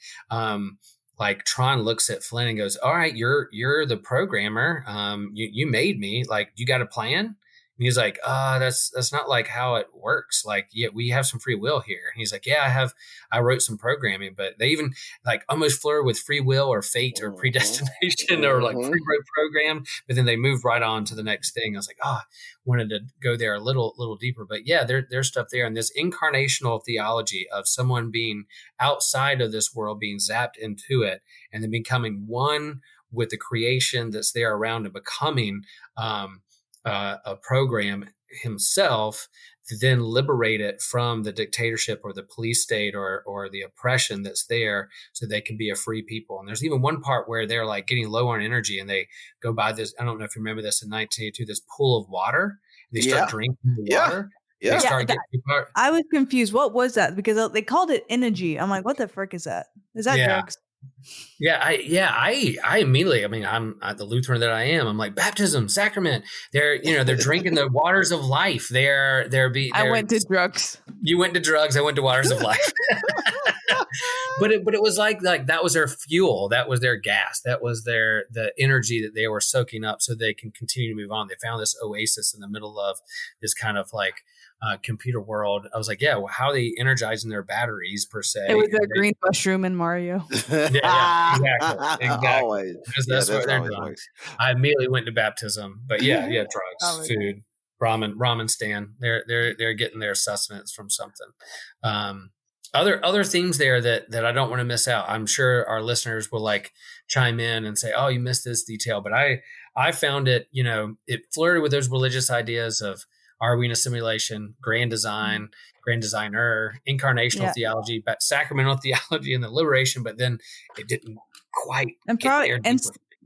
like Tron looks at Flynn and goes, "All right, you're the programmer. You made me. Like, you got a plan?" And he's like, that's not like how it works. Like, yeah, we have some free will here." And he's like, "Yeah, I wrote some programming," but they even like almost flirt with free will or fate or predestination or like pre-wrote program. But then they move right on to the next thing. I was like, wanted to go there a little deeper, but yeah, there's stuff there. And this incarnational theology of someone being outside of this world, being zapped into it, and then becoming one with the creation that's there around and becoming, a program himself to then liberate it from the dictatorship or the police state or the oppression that's there, so they can be a free people. And there's even one part where they're like getting low on energy, and they go by this. I don't know if you remember this in 1982. This pool of water. They start drinking the water. Yeah. They start getting. I was confused. What was that? Because they called it energy. I'm like, what the frick is that? Is that drugs? I immediately, I mean, I'm the Lutheran that I am. I'm like, baptism, sacrament. They're drinking the waters of life. I went to drugs. You went to drugs. I went to waters of life. but it was like that was their fuel. That was their gas. That was the energy that they were soaking up so they can continue to move on. They found this oasis in the middle of this kind of like computer world. I was like, yeah, well, how are they energizing their batteries per se? It was a green mushroom in Mario. Exactly. Always. That's what they're doing. I immediately went to baptism, but drugs, food, ramen stand. They're getting their sustenance from something. Other themes there that I don't want to miss out. I'm sure our listeners will like chime in and say, "Oh, you missed this detail," but I found it. It flirted with those religious ideas of, are we in a simulation, grand design, grand designer, incarnational theology, but sacramental theology and the liberation, but then it didn't quite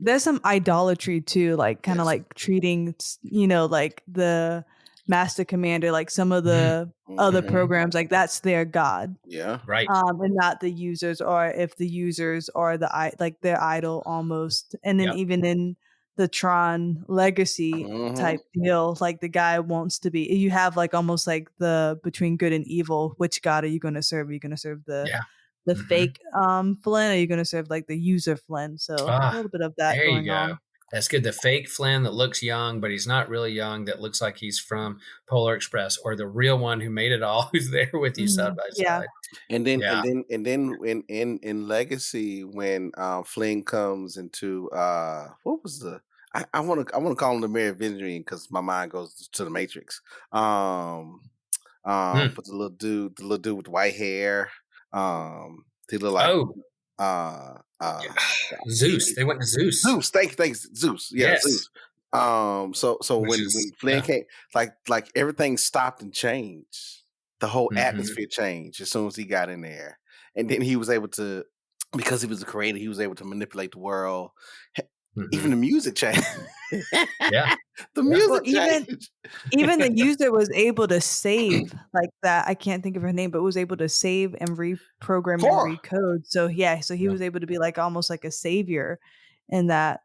there's some idolatry too, like kind of like treating, like the master commander, like some of the other programs, like that's their god. Yeah. Right. And not the users, or if the users are like their idol almost. And then even in the Tron Legacy type deal, like the guy wants to be, you have like almost like the between good and evil, which god are you going to serve? Are you going to serve the fake Flynn? Are you going to serve like the user Flynn? So a little bit of that going on. That's good. The fake Flynn that looks young, but he's not really young, that looks like he's from Polar Express, or the real one who made it all, who's there with you side by side. And then in Legacy, when Flynn comes into what was the I want to call him the Mayor of Engineering because my mind goes to the Matrix. But the little dude with white hair, he looked like Zeus. They went to Zeus. Thanks, Zeus. Yeah, yes. Zeus. So when Flynn came, like everything stopped and changed. The whole atmosphere changed as soon as he got in there, and then he was able to, because he was a creator, he was able to manipulate the world. Even the music changed. The music changed. Even the user was able to save like that. I can't think of her name, but was able to save and reprogram and recode. So he was able to be like almost like a savior in that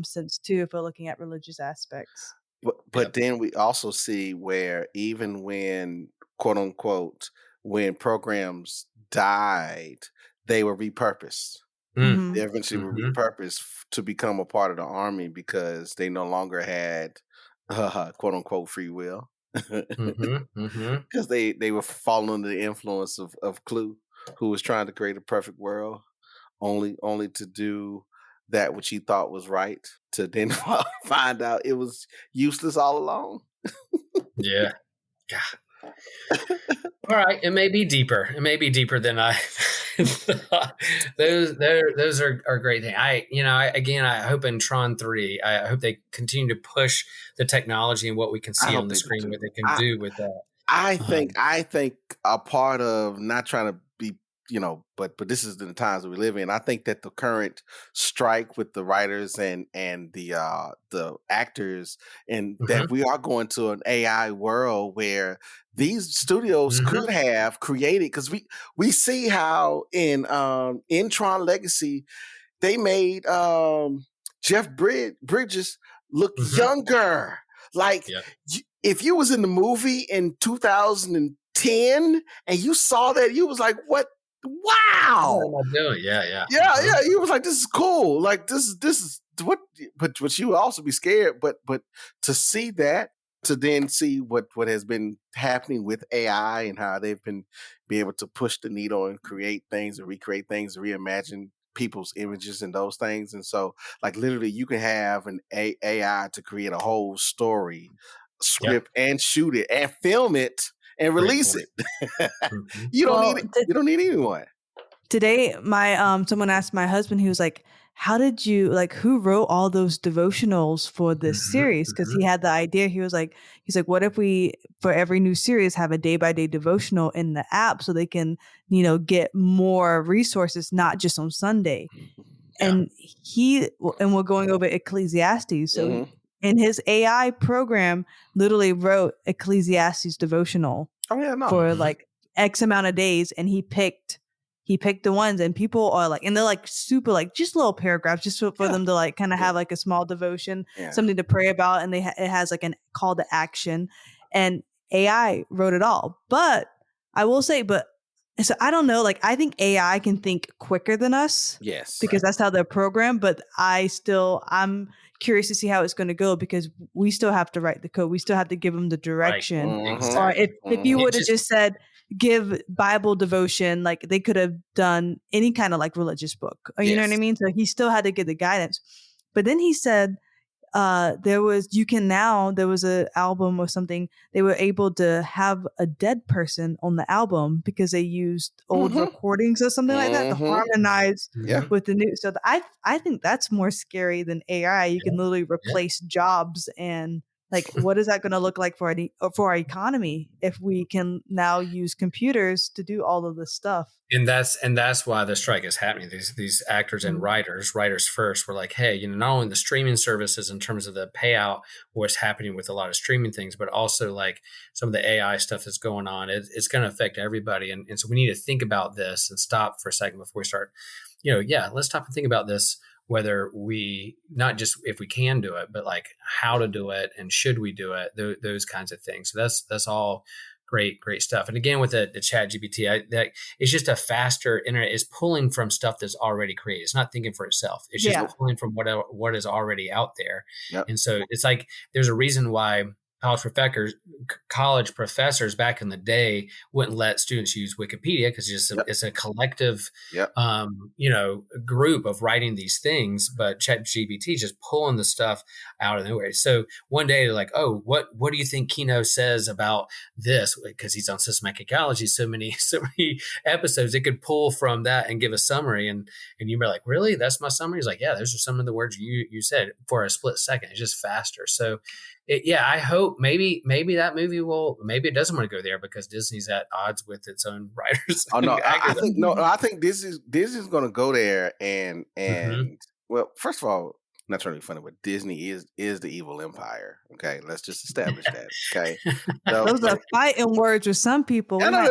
sense too, if we're looking at religious aspects. But then we also see where even when, quote unquote, when programs died, they were repurposed. They eventually were repurposed to become a part of the army because they no longer had quote unquote free will. Because they were falling under the influence of Clue, who was trying to create a perfect world, only to do that which he thought was right, to then find out it was useless all along. Yeah. All right, it may be deeper. It may be deeper than I thought. Those are great things. I hope in Tron 3, I hope they continue to push the technology and what we can see on the screen, what they can do with that. I think a part of not trying to be, but this is the times that we live in. I think that the current strike with the writers and the actors, and that we are going to an AI world where these studios could have created, because we see how in Tron Legacy they made Jeff Bridges look younger. Like if you was in the movie in 2010 and you saw that, you was like, what? Wow. What am I doing? Yeah. You was like, this is cool. Like this is what, but you would also be scared. But to see that, to then see what has been happening with AI and how they've been able to push the needle and create things and recreate things and reimagine people's images and those things. And so like literally you can have an AI to create a whole story script and shoot it and film it and release it. You don't need anyone. Today, my someone asked my husband, he was like, how did you like who wrote all those devotionals for this series? Because he had the idea. He's like, what if we for every new series have a day-by-day devotional in the app so they can, get more resources, not just on Sunday. Yeah. And we're going over Ecclesiastes. So Mhm. in his AI program, literally wrote Ecclesiastes devotional Oh yeah, no. for like X amount of days, and he picked the ones, and people are like, and they're like super like just little paragraphs just for them to like kind of have like a small devotion, something to pray about, and it has like a call to action, and AI wrote it all. But I will say, so I don't know, like I think AI can think quicker than us. Yes. Because that's how they're programmed, but I'm curious to see how it's going to go because we still have to write the code. We still have to give them the direction. Right. Or Exactly. if you would have just said, give Bible devotion, like they could have done any kind of like religious book, or you know what I mean? So he still had to give the guidance. But then he said, there was an album or something. They were able to have a dead person on the album because they used old recordings or something like that to harmonize with the new. So I think that's more scary than AI. You can literally replace jobs, and like, what is that going to look like for our economy if we can now use computers to do all of this stuff? And that's why the strike is happening. These actors and writers first, were like, hey, not only the streaming services in terms of the payout, what's happening with a lot of streaming things, but also like some of the AI stuff that's going on. It's going to affect everybody, and so we need to think about this and stop for a second before we start. Let's stop and think about this. Whether we not just if we can do it, but like how to do it and should we do it, those kinds of things. So that's all great stuff. And again, with the chat GPT, that it's just a faster internet. It's pulling from stuff that's already created. It's not thinking for itself. It's just pulling from what is already out there. Yep. And so it's like there's a reason why college professors back in the day wouldn't let students use Wikipedia because it's a collective, group of writing these things. But ChatGPT is just pulling the stuff out of nowhere. So one day they're like, "Oh, what do you think Kino says about this?" Because he's on systematic ecology, so many episodes, it could pull from that and give a summary. And you'd be like, "Really? That's my summary?" He's like, "Yeah, those are some of the words you said for a split second. It's just faster." So. I hope maybe that movie maybe it doesn't want to go there because Disney's at odds with its own writers. Oh no, I think Disney's going to go there and well, first of all, not trying to be funny, but Disney is the evil empire. Okay, let's just establish that. Okay, those are fighting words with some people. We might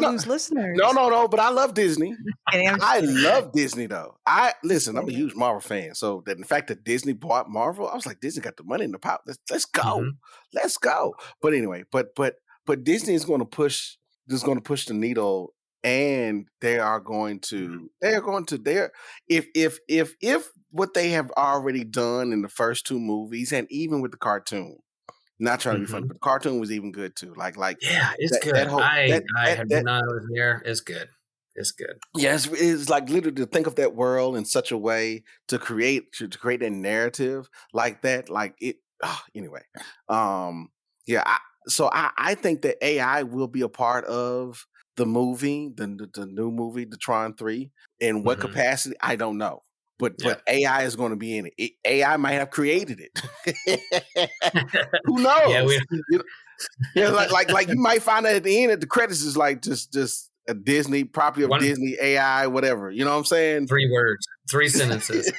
lose listeners. No, but I love Disney. I love Disney though. I'm a huge Marvel fan. So that the fact that Disney bought Marvel, I was like, Disney got the money in the pot. Let's go, let's go. But anyway, but Disney is going to push. Is going to push the needle. And if what they have already done in the first two movies, and even with the cartoon, not trying to be funny, but the cartoon was even good too. It's good. I have been on over there. It's good. It's good. Yeah, it's like literally to think of that world in such a way to create that narrative like that. Like it. Anyway, So I think that AI will be a part of the movie, the new movie, the Tron 3. In what capacity, I don't know. But AI is going to be in it. AI might have created it. Who knows? Like you might find out at the end that the credits is like just a Disney property of Disney AI, whatever. You know what I'm saying? 3 words, 3 sentences.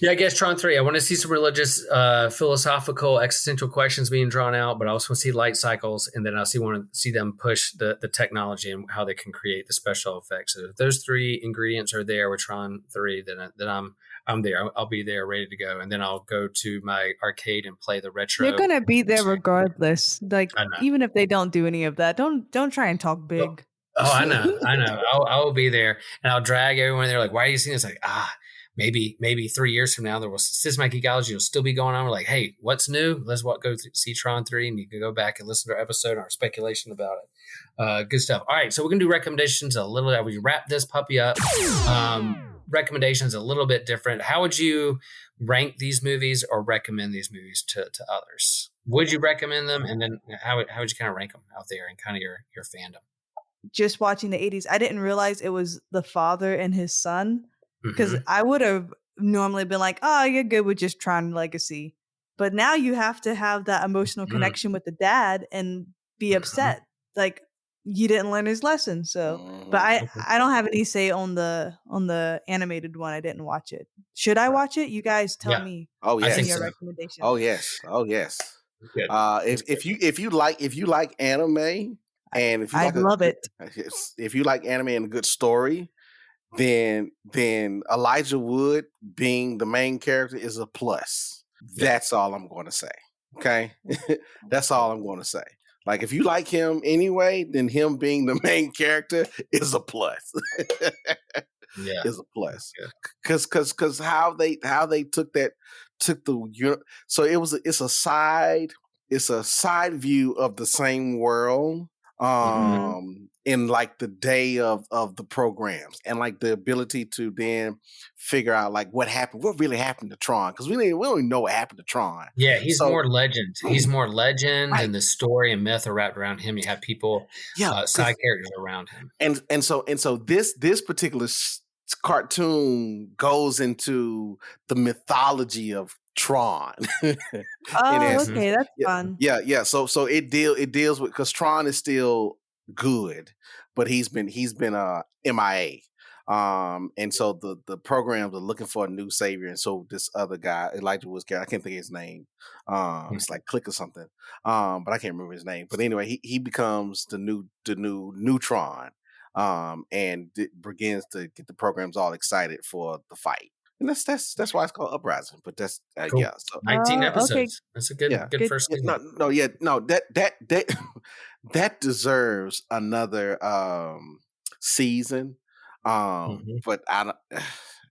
Yeah, I guess Tron 3. I want to see some religious, philosophical, existential questions being drawn out, but I also want to see light cycles, and then want to see them push the technology and how they can create the special effects. So if those 3 ingredients are there with Tron 3, then I'm there. I'll be there, ready to go, and then I'll go to my arcade and play the retro. You're gonna be there regardless. Like even if they don't do any of that, don't try and talk big. Oh, I know. I will be there, and I'll drag everyone there. Like, why are you seeing this? Like, maybe 3 years from now, there will systematic ecology will still be going on. We're like, hey, what's new? Let's go see Tron 3, and you can go back and listen to our episode and our speculation about it. Good stuff. All right, so we're going to do recommendations a little bit. We wrap this puppy up. Recommendations a little bit different. How would you rank these movies or recommend these movies to others? Would you recommend them? And then how would you kind of rank them out there and kind of your fandom? just watching the 80s, I didn't realize it was the father and his son, because Mhm. I would have normally been like, oh, you're good with just Tron Legacy. But now you have to have that emotional Mhm. connection with the dad and be Mhm. upset. Like you didn't learn his lesson. So, but Mhm. I don't have any say on the animated one. I didn't watch it. Should I watch it? You guys tell Yeah, me. Oh I Give me think yes. your so. recommendation. Oh yes. Oh yes. It's good. It's good. If you like anime, and if you I'd like a love good, it. if you like anime and a good story, then Elijah Wood being the main character is a plus. Yeah. That's all I'm going to say. Okay, that's all I'm going to say. Like if you like him anyway, then him being the main character is a plus. Yeah. Is a plus. Yeah. Because how they took the so it's a side view of the same world Mhm. in like the day of the programs, and like the ability to then figure out like what really happened to Tron, because we don't even know what happened to Tron. Yeah, he's So more legend. He's more legend, right, and the story and myth are wrapped around him. You have people, yeah, side characters around him. and so this particular cartoon goes into the mythology of Tron. And Oh, as Mhm. okay, that's yeah, fun. yeah. So it deals with, because Tron is still good, but he's been MIA. And so the programs are looking for a new savior, and so this other guy, Elijah Wood's character, I can't think of his name. It's like Click or something. But I can't remember his name. But anyway, he becomes the new neutron. And begins to get the programs all excited for the fight, and that's why it's called Uprising. But that's Cool. yeah, so 19 Okay, episodes. That's a good yeah, good good. first yeah, season. no, that that deserves another season. Mhm. But I don't.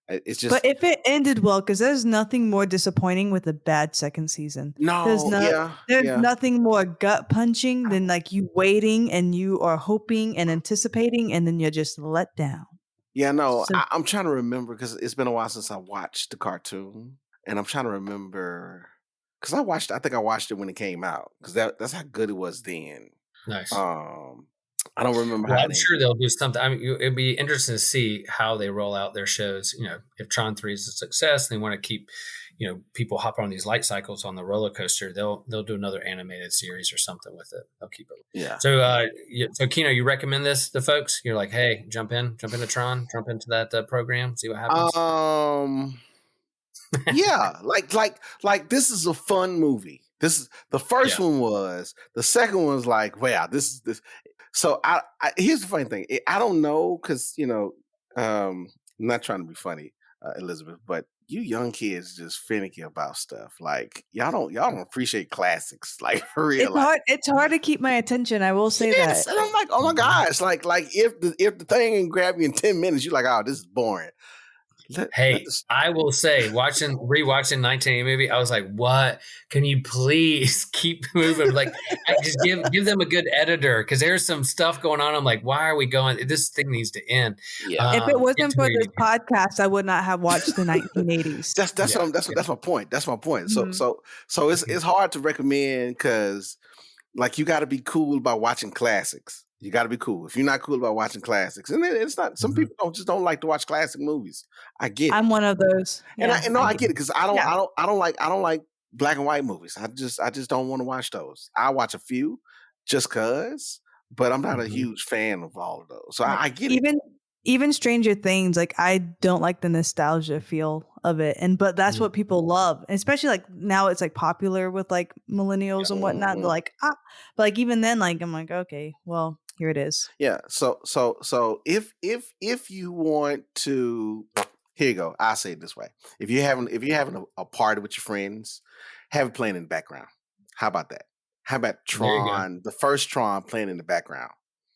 It's But just if it ended well, because there's nothing more disappointing with a bad second season. There's no, no yeah, there's yeah, nothing more gut punching than like you waiting and you are hoping and anticipating and then you're just let down. yeah. No, So I'm trying to remember, because it's been a while since I watched the cartoon, and I'm trying to remember, because I think I watched it when it came out, because that's how good it was then. Nice. Um, I don't remember Well, how I'm they. sure they'll do something. I mean, it'd be interesting to see how they roll out their shows. If Tron 3 is a success and they want to keep, people hopping on these light cycles on the roller coaster, they'll do another animated series or something with it. They'll keep it. Yeah. So, so Kino, you recommend this to folks? You're like, hey, jump into Tron, jump into that program, see what happens. Yeah, like this is a fun movie. This is the first Yeah. one was. The second one was like, wow, this is this. So here's the funny thing. I don't know, because I'm not trying to be funny, Elizabeth, but you young kids just finicky about stuff. Like y'all don't appreciate classics, like for real. Like it's hard to keep my attention. I will say yes, that. and I'm like, oh my Mhm. gosh, like if the thing can grab you in 10 minutes, you're like, oh, this is boring. Let Hey, this. I will say, rewatching 1980 movie, I was like, "What? Can you please keep moving? Like, just give them a good editor, because there's some stuff going on. I'm like, why are we going? This thing needs to end. Yeah. If it Get wasn't to for where you this need to podcast, I would not have watched the 1980s. That's Yeah, what that's my point. That's my point. So Mhm. so so it's hard to recommend, because like you got to be cool about watching classics. You got to be cool. If you're not cool about watching classics, and it's not. Some Mhm. people don't like to watch classic movies. I get it, I'm one of those. and Yeah, no, I I get get it, it. because Yeah. I don't like black and white movies. I just don't want to watch those. I watch a few just cause, but I'm not a Mhm. huge fan of all of those. So Like I get it. even Stranger Things, like I don't like the nostalgia feel of it. But that's Mhm. what people love. And especially like now it's like popular with like millennials and whatnot. They're Mhm. like, ah, but like even then, like I'm like, okay, well, here it is. Yeah. So if you want to, here you go. I'll say it this way: if you're having a party with your friends, have it playing in the background. How about that? How about There you go. Tron, the first Tron, playing in the background?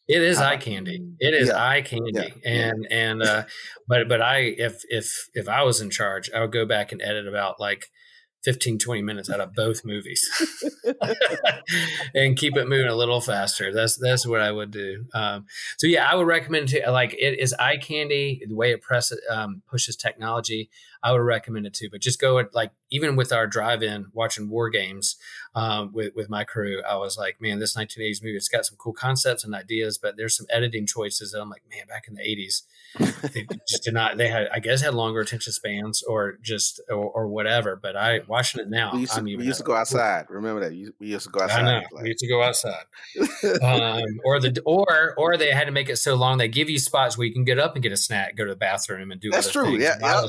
It is How eye about candy. Mm. It is yeah, eye yeah, candy. yeah, But I if I was in charge, I would go back and edit about like 15, 20 minutes out of both movies and keep it moving a little faster. That's what I would do. So yeah, I would recommend like it is eye candy. The way it pushes technology, I would recommend it too. But just go at like even with our drive-in watching war games, with my crew. I was like, man, this 1980s movie, it's got some cool concepts and ideas, but there's some editing choices that I'm like, man, back in the 80s, they just did not. They had, I guess, had longer attention spans, or just or whatever. But watching it now, we used to go outside. Remember that we used to go outside. I know. We used to go outside, or they had to make it so long. They give you spots where you can get up and get a snack, go to the bathroom, and do. That's other true. things. Yeah,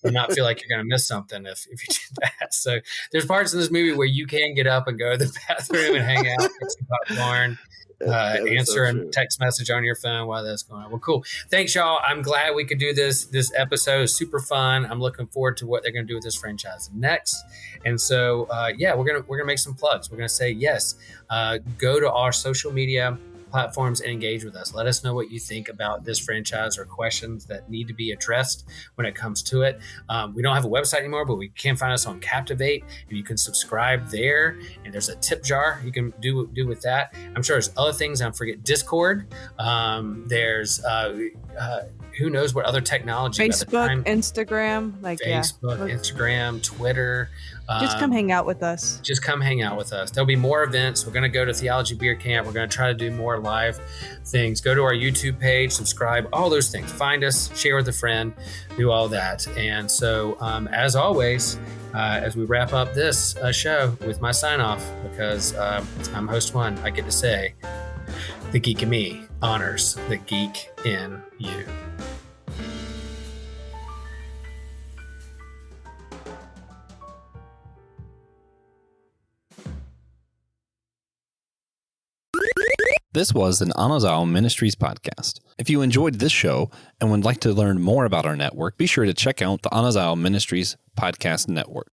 and not feel like you're going to miss something if you did that. So there's parts in this movie where you can get up and go to the bathroom and hang out, get some popcorn. Answer a text message on your phone while that's going on. Well, cool. Thanks, y'all. I'm glad we could do this episode. Is super fun. I'm looking forward to what they're going to do with this franchise next. And so, we're gonna make some plugs. We're gonna say yes. Go to our social media platforms and engage with us. Let us know what you think about this franchise or questions that need to be addressed when it comes to it. We don't have a website anymore, but we can find us on Captivate, and you can subscribe there. And there's a tip jar you can do with that. I'm sure there's other things. I forget Discord. There's who knows what other technology. Facebook, Instagram, Instagram, Twitter. Just come hang out with us. There'll be more events. We're going to go to Theology Beer Camp. We're going to try to do more live things. Go to our YouTube page, subscribe, all those things. Find us, share with a friend, do all that. And so, as always, as we wrap up this show with my sign off, because I'm host one, I get to say, the geek in me honors the geek in you. This was an Anazao Ministries podcast. If you enjoyed this show and would like to learn more about our network, be sure to check out the Anazao Ministries podcast network.